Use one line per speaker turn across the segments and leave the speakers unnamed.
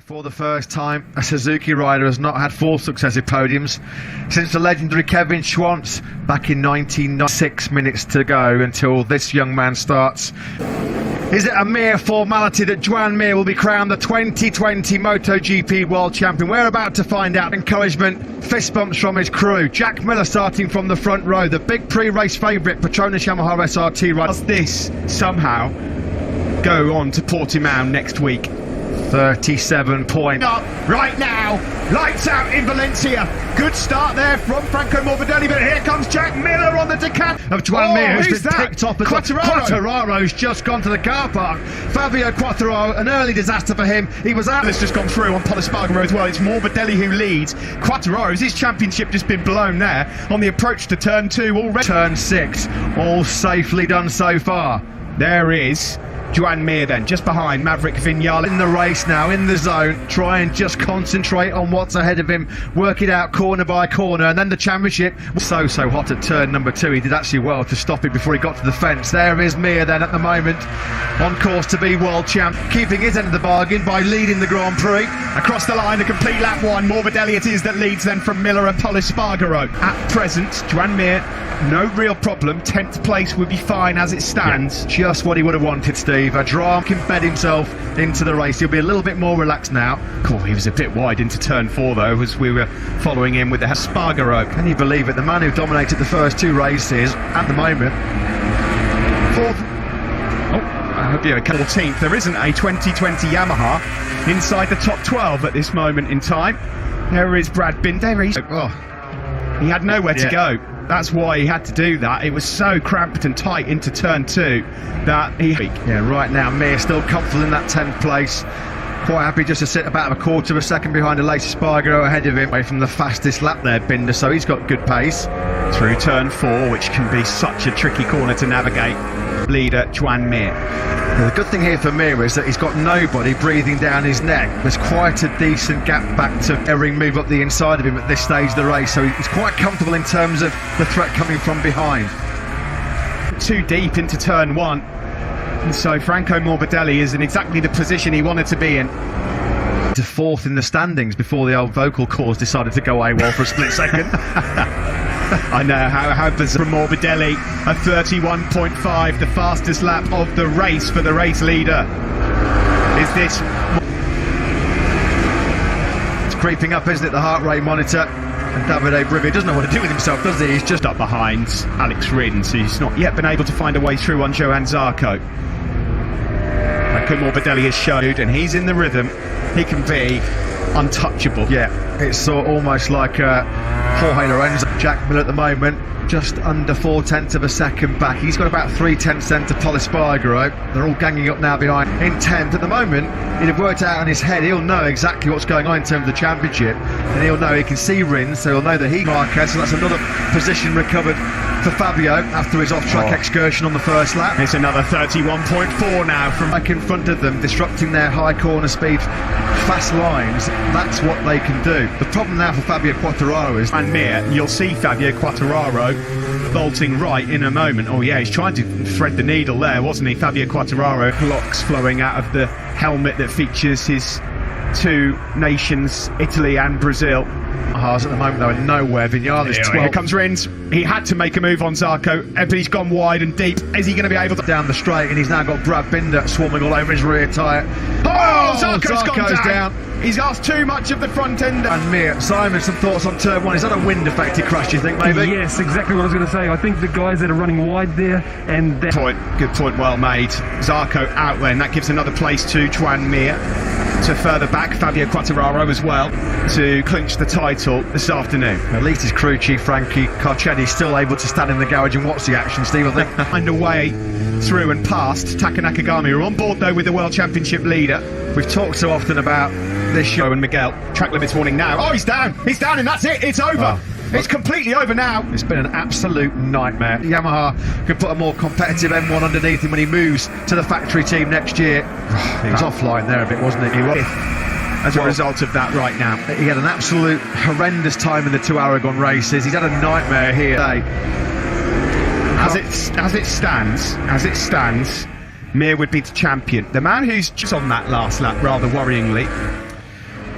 For the first time, a Suzuki rider has not had 4 successive podiums since the legendary Kevin Schwantz back in 1996 minutes to go until this young man starts. Is it a mere formality that Joan Mir will be crowned the 2020 MotoGP World Champion? We're about to find out. Encouragement, fist bumps from his crew. Jack Miller starting from the front row, the big pre-race favourite, Petronas Yamaha SRT rider.
Does this somehow go on to Portimao next week?
37 points.
Right now, lights out in Valencia. Good start there from Franco Morbidelli, but here comes Jack Miller on the decant
of Joan Mir, who's been
that?
picked off as
Quartararo's
just gone to the car park. Fabio Quartararo, an early disaster for him. He was out.
It's just gone through on Polispargaro as well. It's Morbidelli who leads. Quartararo's his championship just been blown there on the approach to turn 2 already.
Turn 6, all safely done so far.
There is Joan Mir then, just behind Maverick Vinales.
In the race now, in the zone, try and just concentrate on what's ahead of him, work it out corner by corner, and then the championship. So hot at turn number 2, he did actually well to stop it before he got to the fence. There is Mir then at the moment, on course to be world champ, keeping his end of the bargain by leading the Grand Prix.
Across the line, a complete lap 1, Morbidelli it is that leads then from Miller and Polispargaro. At present, Joan Mir, no real problem, 10th place would be fine as it stands.
Yeah, just what he would have wanted, Steve. A drama can bed himself into the race. He'll be a little bit more relaxed now.
Cool, he was a bit wide into turn 4 though, as we were following him with the Spargaro.
Can you believe it? The man who dominated the first 2 races at the moment.
4th. I hope you're okay. 14th. There isn't a 2020 Yamaha inside the top 12 at this moment in time. There is Brad Binder. He had nowhere to go. That's why he had to do that. It was so cramped and tight into turn 2 that he...
Yeah, right now Mir still comfortable in that 10th place. Quite happy just to sit about a quarter of a second behind Aleix Espargaro ahead of him, away from the fastest lap there, Binder, so he's got good pace.
Through turn 4, which can be such a tricky corner to navigate. Leader Joan Mir.
The good thing here for Mir is that he's got nobody breathing down his neck. There's quite a decent gap back to Ering move up the inside of him at this stage of the race, so he's quite comfortable in terms of the threat coming from behind.
Too deep into turn 1, and so Franco Morbidelli is in exactly the position he wanted to be in.
To 4th in the standings before the old vocal cords decided to go AWOL for a split second.
I know, how bizarre. From Morbidelli, a 31.5, the fastest lap of the race for the race leader. Is this...
It's creeping up, isn't it, the heart rate monitor? And Davide Brivio doesn't know what to do with himself, does he? He's just
up behind Alex Rins, who's not yet been able to find a way through on Johann Zarco. Franco Morbidelli has showed, and he's in the rhythm. He can be untouchable.
Yeah, it's almost like Jorge Lorenzo. Jack Miller at the moment, just under 4/10 of a second back. He's got about 3/10 then to Polispargaro. They're all ganging up now behind in 10th. At the moment, he'd have worked out in his head, he'll know exactly what's going on in terms of the championship, and he'll know he can see Rins, so he'll know that he Marquez, so that's another position recovered for Fabio after his off-track excursion on the first lap.
It's another 31.4 now from
back in front of them, disrupting their high corner speed, fast lines. That's what they can do. The problem now for Fabio Quartararo is...
And Mir, you'll see Fabio Quartararo bolting right in a moment. Oh yeah, he's trying to thread the needle there, wasn't he? Fabio Quartararo, locks flowing out of the helmet that features his 2 nations, Italy and Brazil.
Haas at the moment though are nowhere. Vinales 12.
Here comes Rins. He had to make a move on Zarco, but he's gone wide and deep. Is he going to be able to...
Down the straight, and he's now got Brad Binder swarming all over his rear tyre.
Zarco's gone down. He's asked too much of the front end.
And Mir, Simon, some thoughts on turn 1. Is that a wind-affected crash, do you think, maybe?
Yes, exactly what I was going to say. I think the guys that are running wide there and...
Good point, well made. Zarco out there, and that gives another place to Joan Mir. To further back, Fabio Quartararo as well, to clinch the title this afternoon.
At least his crew chief, Frankie Carcetti, still able to stand in the garage and watch the action, Steve, I think.
Find a way through and past Taka Nakagami. We're on board, though, with the World Championship leader.
We've talked so often about this show,
and Miguel, track limits warning now. Oh, he's down, and that's it, it's over. It's completely over now.
It's been an absolute nightmare. Yamaha could put a more competitive M1 underneath him when he moves to the factory team next year. He was offline there a bit, wasn't he?
He was. As a result of that right now.
He had an absolute horrendous time in the 2 Aragon races. He's had a nightmare here today.
As it stands, Mir would be the champion. The man who's just on that last lap, rather worryingly,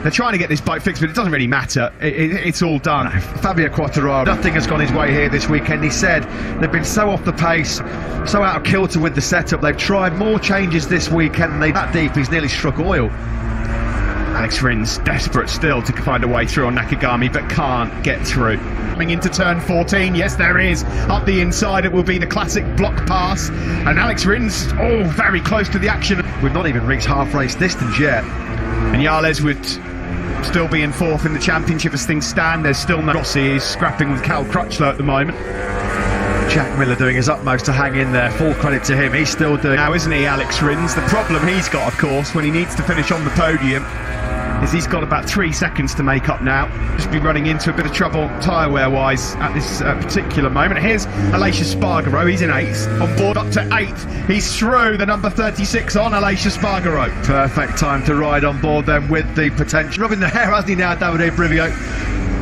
They're trying to get this bike fixed, but it doesn't really matter. It's all done.
Fabio Quartararo, nothing has gone his way here this weekend. He said they've been so off the pace, so out of kilter with the setup. They've tried more changes this weekend and that deep he's nearly struck oil.
Alex Rins desperate still to find a way through on Nakagami, but can't get through. Coming into turn 14, yes there is. Up the inside it will be the classic block pass, and Alex Rins, very close to the action.
We've not even reached half race distance yet.
And Yales would still be in fourth in the championship as things stand. There's still no Rossi is scrapping with Cal Crutchlow at the moment.
Jack Miller doing his utmost to hang in there. Full credit to him. He's still doing
now, isn't he, Alex Rins? The problem he's got, of course, when he needs to finish on the podium, is he's got about 3 seconds to make up now. Just be running into a bit of trouble tyre wear wise at this particular moment. Here's Aleix Espargaro, he's in 8th, on board up to 8th. He's through the number 36 on Aleix Espargaro.
Perfect time to ride on board then with the potential. Rubbing the hair, hasn't he now, Davide Brivio?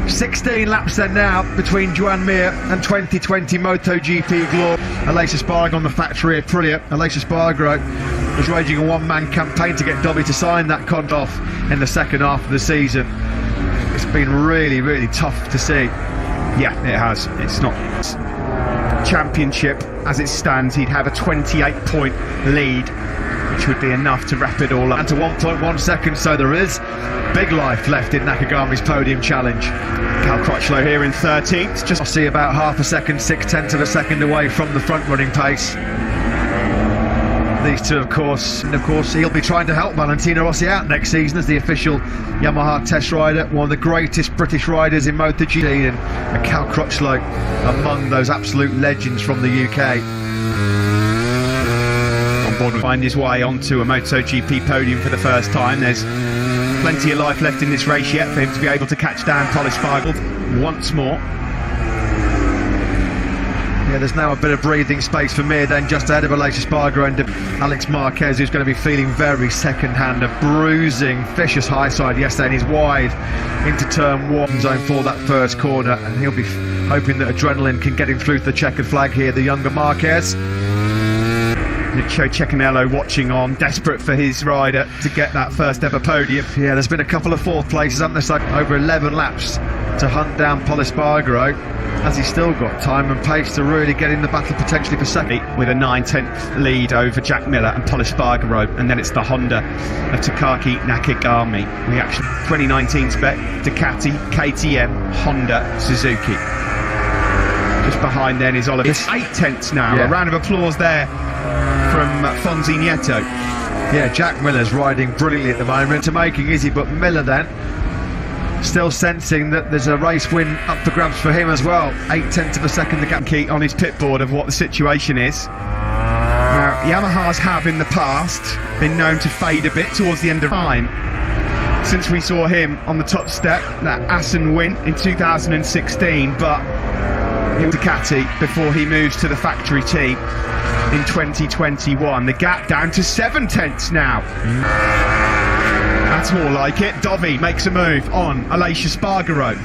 16 laps then now between Joan Mir and 2020 MotoGP glory. Aleix Espargaro on the factory Aprilia. Aleix Espargaro was raging a one-man campaign to get Dobby to sign that contract off in the second half of the season. It's been really, really tough to see.
Yeah, it has. It's not championship as it stands. He'd have a 28-point lead, which would be enough to wrap it all up.
And to 1.1 seconds, so there is big life left in Nakagami's podium challenge.
Cal Crutchlow here in 13th.
Just see about half a second, 0.6 of a second away from the front running pace. These two, of course, he'll be trying to help Valentino Rossi out next season as the official Yamaha test rider, one of the greatest British riders in MotoGP, and Cal Crutchlow among those absolute legends from the UK.
On board, find his way onto a MotoGP podium for the first time. There's plenty of life left in this race yet for him to be able to catch down Polispargaro once more.
Yeah, there's now a bit of breathing space for Mir then just ahead of Aleix Espargaro and Alex Marquez, who's going to be feeling very second-hand. A bruising, vicious high side yesterday, and he's wide into turn 1 zone for that first corner, and he'll be hoping that adrenaline can get him through to the checkered flag here, the younger Marquez.
Nicho Cecchinello watching on, desperate for his rider to get that first ever podium.
Yeah, there's been a couple of fourth places, haven't there? It's like over 11 laps to hunt down Polispargaro, as he's still got time and pace to really get in the battle potentially for second.
With a 9/10 lead over Jack Miller and Polispargaro, and then it's the Honda of Takaki Nakagami. The actual 2019 spec, Ducati, KTM, Honda, Suzuki. Just behind then is Oliver. It's 8/10 now.
Yeah.
A round of applause there from Fonzi Nieto.
Yeah, Jack Miller's riding brilliantly at the moment. To making is he, but Miller then still sensing that there's a race win up for grabs for him as well. 0.8 of a second the gap.
Key on his pit board of what the situation is. Now, Yamahas have in the past been known to fade a bit towards the end of time. Since we saw him on the top step, that Assen win in 2016, but Ducati before he moves to the factory team in 2021. The gap down to 7/10 now. That's more like it. Dovi makes a move on Aleix Espargaro.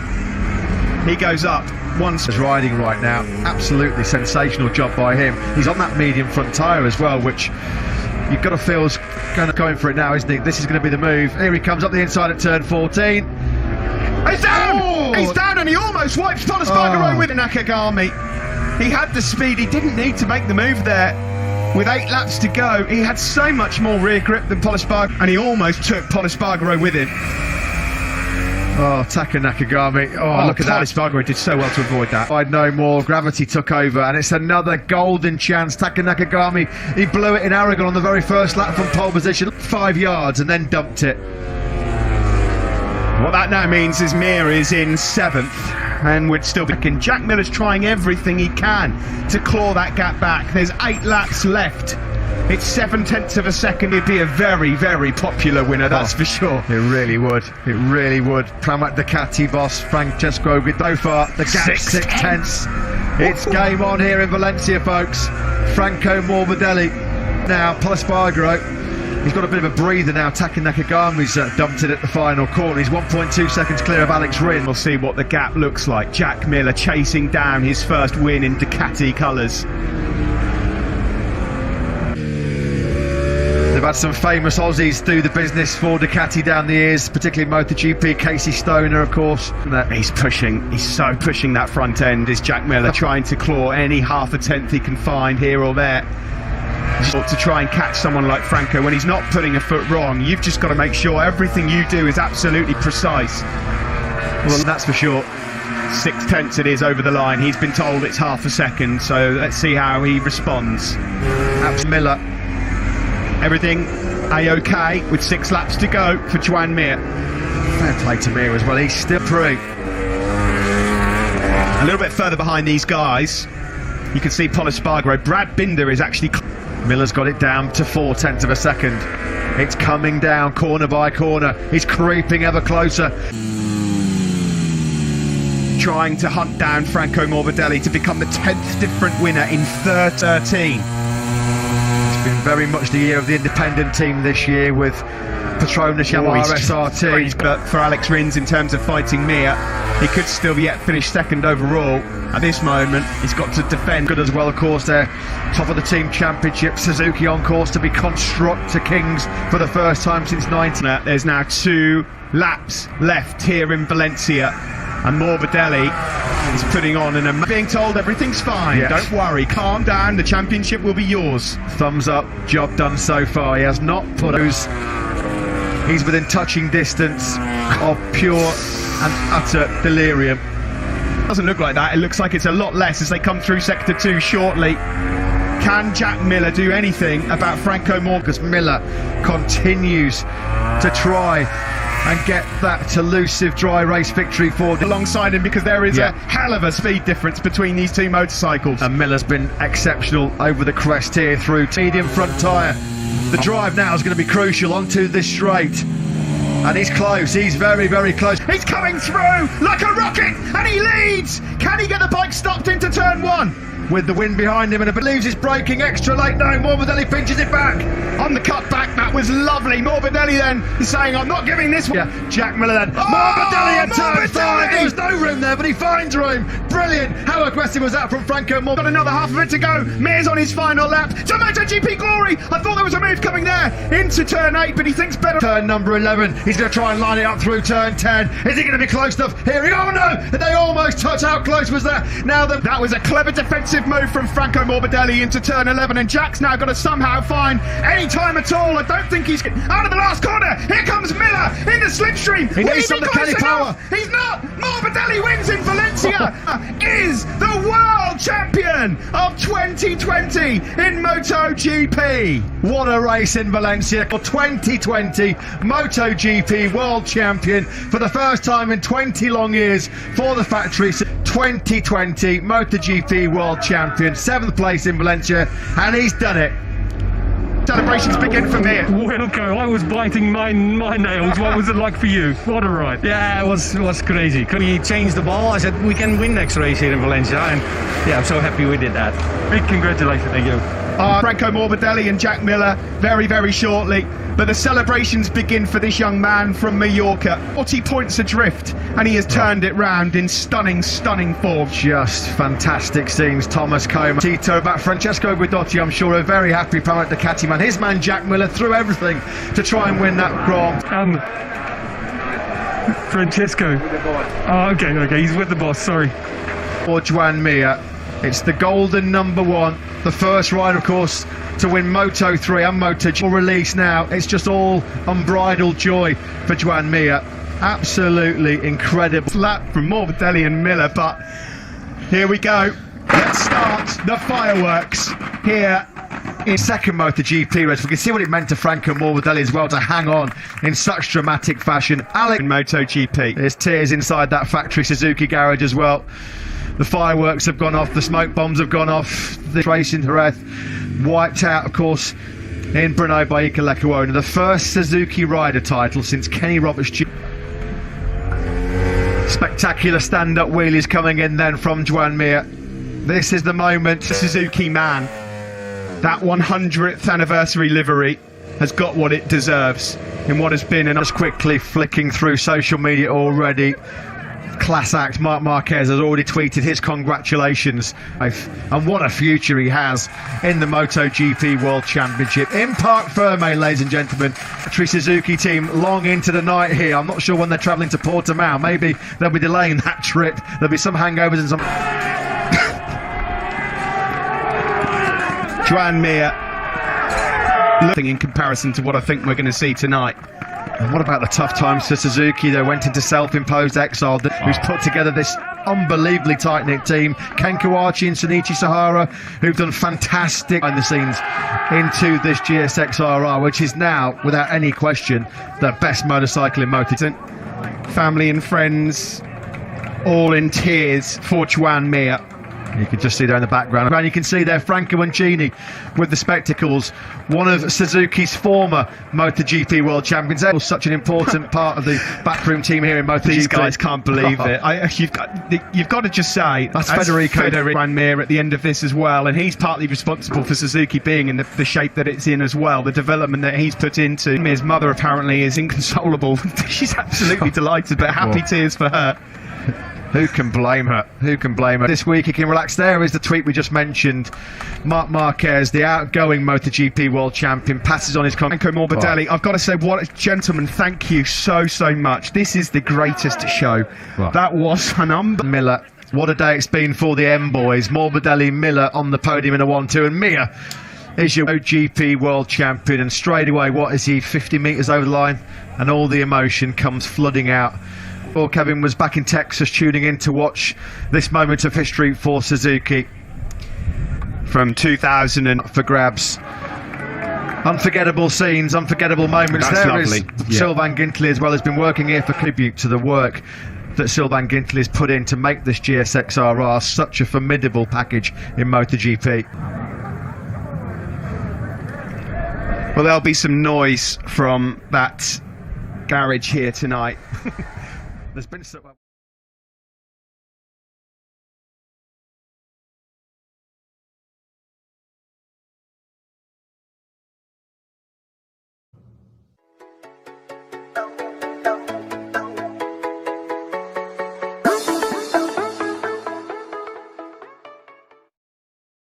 He goes up once.
He's riding right now. Absolutely sensational job by him. He's on that medium front tyre as well, which you've got to feel is going for it now, isn't he? This is going to be the move. Here he comes up the inside at turn 14.
He's down! Oh! He's down, and he almost wipes Polispargaro with Nakagami. He had the speed. He didn't need to make the move there. With 8 laps to go, he had so much more rear grip than Polispargaro, and he almost took Polispargaro with him.
Oh, Taka Nakagami. Oh, look at that.
Polispargaro did so well to avoid that.
I'd no more. Gravity took over, and it's another golden chance. Taka Nakagami, he blew it in Aragon on the very first lap from pole position, 5 yards, and then dumped it.
What that now means is Mir is in 7th, and would still be in. Jack Miller's trying everything he can to claw that gap back. There's 8 laps left. It's 7/10 of a second. He'd be a very, very popular winner, that's for sure.
It really would. It really would. Pramac Ducati boss Francesco so far, the gap 6/10. It's game on here in Valencia, folks. Franco Morbidelli. Now, Polispargaro, he's got a bit of a breather now. Taka Nakagami's dumped it at the final corner. He's 1.2 seconds clear of Alex Rins.
We'll see what the gap looks like. Jack Miller chasing down his first win in Ducati colours.
They've had some famous Aussies do the business for Ducati down the years, particularly MotoGP. Casey Stoner, of course.
He's so pushing that front end, is Jack Miller, trying to claw any half a tenth he can find here or there. To try and catch someone like Franco when he's not putting a foot wrong. You've just got to make sure everything you do is absolutely precise. Well, that's for sure. 0.6 it is over the line. He's been told it's half a second, so let's see how he responds.
That's Miller.
Everything A-OK with 6 laps to go for Joan Mir.
Fair play to Mir as well, he's still free.
A little bit further behind these guys, you can see Paul Espargaro. Brad Binder is actually...
Miller's got it down to 0.4 of a second. It's coming down corner by corner. He's creeping ever closer.
Trying to hunt down Franco Morbidelli to become the 10th different winner in 13.
It's been very much the year of the independent team this year with Petronas Yamaha SRT.
But for Alex Rins, in terms of fighting Mir, he could still yet finish second overall. At this moment, he's got to defend.
Good as well, of course, they're top of the team championship. Suzuki on course to be constructor kings for the first time since 19.
There's now 2 laps left here in Valencia, and Morbidelli is putting on being told everything's fine.
Yes.
Don't worry, calm down, the championship will be yours.
Thumbs up, job done so far. He has not put those. He's within touching distance of pure and utter delirium.
Doesn't look like that. It looks like it's a lot less as they come through sector 2 shortly. Can Jack Miller do anything about Franco Morbidelli?
Miller continues to try and get that elusive dry race victory for
alongside him, because there is a hell of a speed difference between these 2 motorcycles.
And Miller's been exceptional over the crest here through medium front tyre. The drive now is going to be crucial onto this straight. And he's close, he's very, very close.
He's coming through like a rocket, and he leads! Can he get the bike stopped into turn 1?
With the wind behind him, and it believes he's braking extra late. No, Morbidelli pinches it back.
On the cut back, that was lovely. Morbidelli then is saying, I'm not giving this one.
Yeah, Jack Miller then. Morbidelli in turn 5. There was no room there, but he finds room. Brilliant. How aggressive was that from Franco Morbidelli?
Got another half of it to go. Mir's on his final lap. To MotoGP glory. I thought there was a move coming there into turn 8, but he thinks better.
Turn number 11. He's going to try and line it up through turn 10. Is he going to be close enough? Here he Oh no! They almost touch. How close was that? Now that
was a clever defensive move from Franco Morbidelli into turn 11, and Jack's now got to somehow find any time at all. I don't think he's out of the last corner. Here comes Miller in the slipstream.
He needs some Ducati power.
He's not. Morbidelli wins in Valencia. Is the world champion of 2020 in MotoGP.
What a race in Valencia. 2020 MotoGP world champion for the first time in 20 long years for the factory. 2020 MotoGP world champion, 7th place in Valencia, and he's done it.
Celebrations begin for me.
Wilco, I was biting my nails. What was it like for you? What a ride.
Yeah, it was crazy. We changed the ball. I said we can win next race here in Valencia, and yeah, I'm so happy we did that.
Big congratulations. Thank you.
Franco Morbidelli and Jack Miller very, very shortly. But the celebrations begin for this young man from Mallorca. 40 points adrift, and he has turned it round in stunning, stunning form.
Just fantastic scenes. Thomas Coma, Tito back, Francesco Guidotti, I'm sure, a very happy Pramac Ducati man. His man Jack Miller threw everything to try and win that Grand.
Francesco. Oh, okay, he's with the boss, sorry.
For Joan Mir, it's the golden number 1. The first rider, of course, to win Moto3 and Moto2 release now. It's just all unbridled joy for Joan Mir. Absolutely incredible
lap from Morbidelli and Miller, but here we go. Let's start the fireworks here
in second MotoGP race. We can see what it meant to Franco Morbidelli as well to hang on in such dramatic fashion. Alex
in MotoGP.
There's tears inside that factory Suzuki garage as well. The fireworks have gone off, the smoke bombs have gone off. The race in Jerez wiped out, of course, in Brno by Iker Lecuona. The first Suzuki rider title since Kenny Roberts Jr. Spectacular stand-up wheelies coming in then from Joan Mir. This is the moment.
The Suzuki man, that 100th anniversary livery, has got what it deserves in what has been, and
just quickly flicking through social media already. class act. Marc Marquez has already tweeted his congratulations, and what a future he has in the MotoGP World Championship in Parc Fermé, ladies and gentlemen. Factory Suzuki team long into the night here. I'm not sure when they're travelling to Portimao. Maybe they'll be delaying that trip. There'll be some hangovers and some.
Joan Mir, nothing in comparison to what I think we're going to see tonight.
And what about the tough times for Suzuki? They went into self-imposed exile, who's put together this unbelievably tight-knit team. Ken Kawachi and Shinichi Sahara, who've done fantastic behind the scenes into this GSX-RR, which is now, without any question, the best motorcycle in MotoGP.
Family and friends all in tears for Joan Mir.
You can just see there in the background. And you can see there Franco Mancini with the spectacles, one of Suzuki's former MotoGP World Champions. That was such an important part of the backroom team here in MotoGP.
These guys can't believe it. You've got to just say,
that's Federico
Joan Mir at the end of this as well, and he's partly responsible for Suzuki being in the shape that it's in as well. The development that he's put into. Mir's mother apparently is inconsolable. She's absolutely delighted, but happy tears for her.
Who can blame her? Who can blame her? This week he can relax. There is the tweet we just mentioned. Marc Marquez, the outgoing MotoGP World Champion, passes on his
Franco Morbidelli. I've got to say, what a gentleman, thank you so much. This is the greatest show. That was an
Miller. What a day it's been for the M boys. Morbidelli, Miller on the podium in a 1-2, and Mir is your MotoGP World Champion. And straight away, what is he? 50 metres over the line, and all the emotion comes flooding out. Well, Kevin was back in Texas tuning in to watch this moment of history for Suzuki
from 2000
for grabs. Unforgettable scenes, unforgettable moments.
That's
there
lovely.
Is Sylvain Gintli as well, has been working here for tribute to the work that Sylvain Gintli has put in to make this GSX-RR such a formidable package in MotoGP.
Well, there'll be some noise from that garage here tonight.
There's been so